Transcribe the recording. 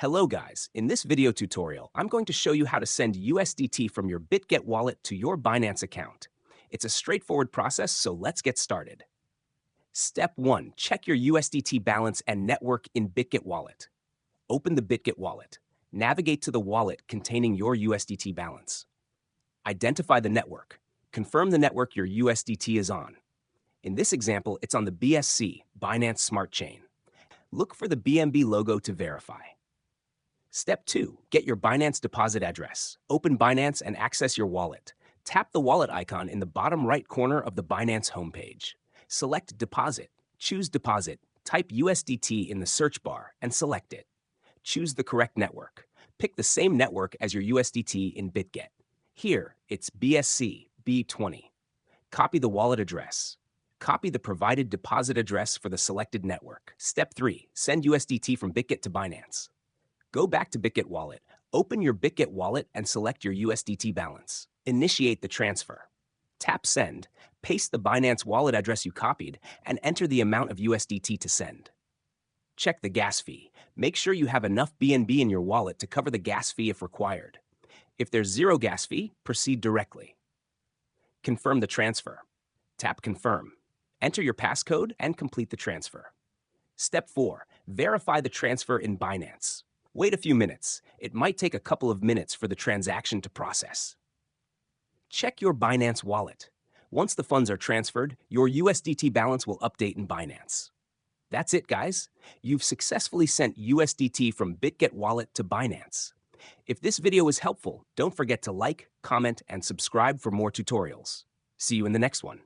Hello guys, in this video tutorial, I'm going to show you how to send USDT from your Bitget wallet to your Binance account. It's a straightforward process, so let's get started. Step 1. Check your USDT balance and network in Bitget wallet. Open the Bitget wallet. Navigate to the wallet containing your USDT balance. Identify the network. Confirm the network your USDT is on. In this example, it's on the BSC, Binance Smart Chain. Look for the BNB logo to verify. Step 2. Get your Binance deposit address. Open Binance and access your wallet. Tap the wallet icon in the bottom right corner of the Binance homepage. Select Deposit. Choose Deposit. Type USDT in the search bar and select it. Choose the correct network. Pick the same network as your USDT in Bitget. Here, it's BSC B20. Copy the wallet address. Copy the provided deposit address for the selected network. Step 3. Send USDT from Bitget to Binance. Go back to Bitget wallet, open your Bitget wallet and select your USDT balance. Initiate the transfer. Tap Send, paste the Binance wallet address you copied, and enter the amount of USDT to send. Check the gas fee. Make sure you have enough BNB in your wallet to cover the gas fee if required. If there's zero gas fee, proceed directly. Confirm the transfer. Tap Confirm. Enter your passcode and complete the transfer. Step 4. Verify the transfer in Binance. Wait a few minutes. It might take a couple of minutes for the transaction to process. Check your Binance wallet. Once the funds are transferred, your USDT balance will update in Binance. That's it, guys. You've successfully sent USDT from Bitget wallet to Binance. If this video was helpful, don't forget to like, comment, and subscribe for more tutorials. See you in the next one.